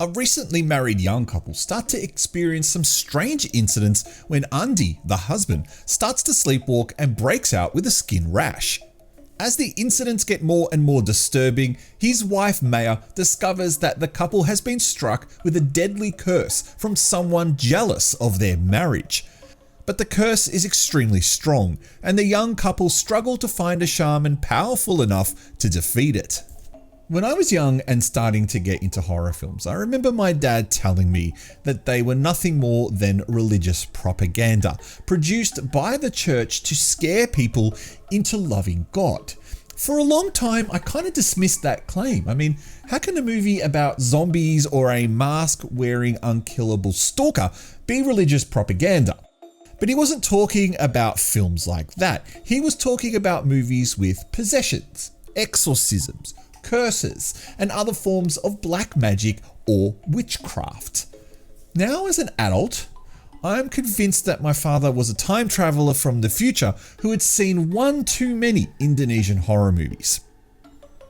A recently married young couple start to experience some strange incidents when Andy, the husband, starts to sleepwalk and breaks out with a skin rash. As the incidents get more and more disturbing, his wife Maya discovers that the couple has been struck with a deadly curse from someone jealous of their marriage. But the curse is extremely strong, and the young couple struggle to find a shaman powerful enough to defeat it. When I was young and starting to get into horror films, I remember my dad telling me that they were nothing more than religious propaganda, produced by the church to scare people into loving God. For a long time, I kind of dismissed that claim. I mean, how can a movie about zombies or a mask-wearing unkillable stalker be religious propaganda? But he wasn't talking about films like that. He was talking about movies with possessions, exorcisms, curses, and other forms of black magic or witchcraft. Now, as an adult, I'm convinced that my father was a time traveler from the future who had seen one too many Indonesian horror movies.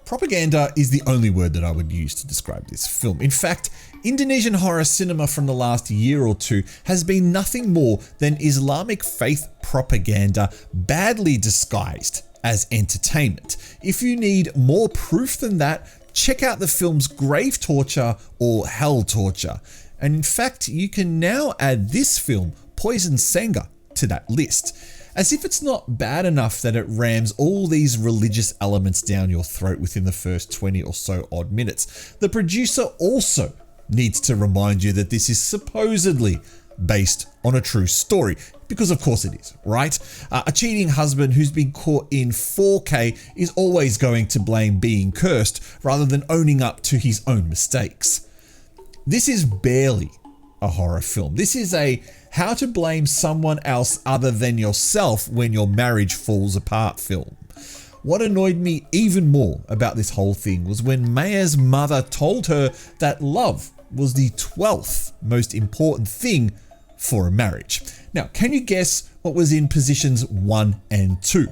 Propaganda is the only word that I would use to describe this film. In fact, Indonesian horror cinema from the last year or two has been nothing more than Islamic faith propaganda badly disguised as entertainment. If you need more proof than that, check out the films Grave Torture or Hell Torture. And in fact, you can now add this film, Poison Senga, to that list. As if it's not bad enough that it rams all these religious elements down your throat within the first 20 or so odd minutes, the producer also needs to remind you that this is supposedly based on a true story. Because of course it is, right? A cheating husband who's been caught in 4K is always going to blame being cursed rather than owning up to his own mistakes. This is barely a horror film. This is a how to blame someone else other than yourself when your marriage falls apart film. What annoyed me even more about this whole thing was when Maya's mother told her that love was the 12th most important thing for a marriage. Now, can you guess what was in positions 1 and 2?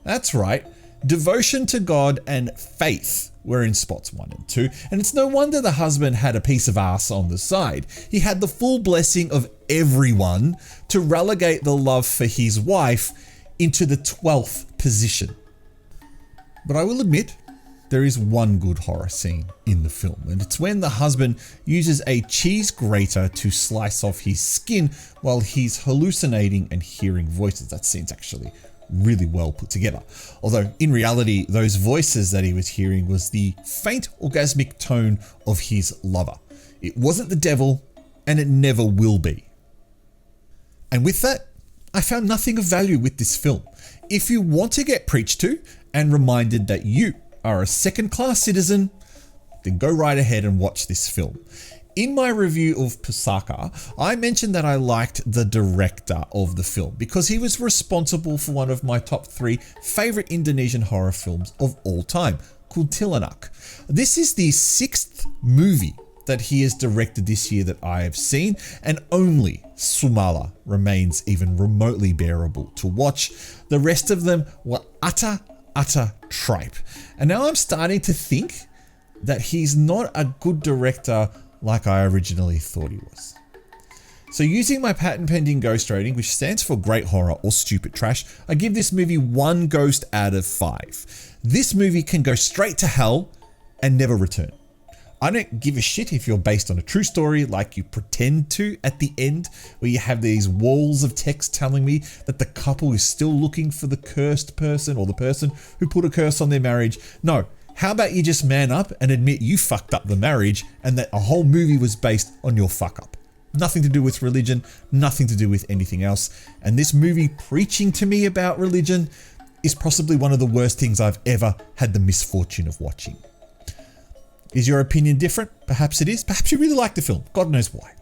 That's right, devotion to God and faith were in spots 1 and 2, and it's no wonder the husband had a piece of ass on the side. He had the full blessing of everyone to relegate the love for his wife into the 12th position. But I will admit, there is one good horror scene in the film, and it's when the husband uses a cheese grater to slice off his skin while he's hallucinating and hearing voices. That scene's actually really well put together. Although in reality, those voices that he was hearing was the faint orgasmic tone of his lover. It wasn't the devil, and it never will be. And with that, I found nothing of value with this film. If you want to get preached to and reminded that you are a second-class citizen, then go right ahead and watch this film. In my review of Pusaka, I mentioned that I liked the director of the film because he was responsible for one of my top 3 favorite Indonesian horror films of all time, Kuntilanak. This is the 6th movie that he has directed this year that I have seen, and only Sumala remains even remotely bearable to watch. The rest of them were utter tripe. And now I'm starting to think that he's not a good director like I originally thought he was. So using my patent pending ghost rating, which stands for great horror or stupid trash, I give this movie 1 ghost out of 5. This movie can go straight to hell and never return. I don't give a shit if you're based on a true story like you pretend to at the end, where you have these walls of text telling me that the couple is still looking for the cursed person or the person who put a curse on their marriage. No, how about you just man up and admit you fucked up the marriage and that a whole movie was based on your fuck up. Nothing to do with religion, nothing to do with anything else. And this movie preaching to me about religion is possibly one of the worst things I've ever had the misfortune of watching. Is your opinion different? Perhaps it is. Perhaps you really like the film. God knows why.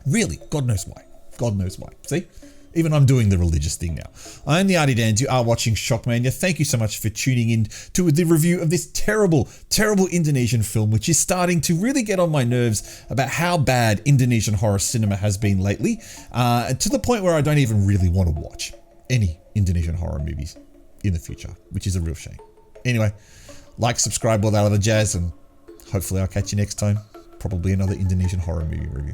Really, God knows why. God knows why. See? Even I'm doing the religious thing now. I am the Artie Dans. You are watching Shockmania. Thank you so much for tuning in to the review of this terrible Indonesian film, which is starting to really get on my nerves about how bad Indonesian horror cinema has been lately, to the point where I don't even really want to watch any Indonesian horror movies in the future, which is a real shame. Anyway, like, subscribe, all that other jazz, and hopefully I'll catch you next time. probably another Indonesian horror movie review.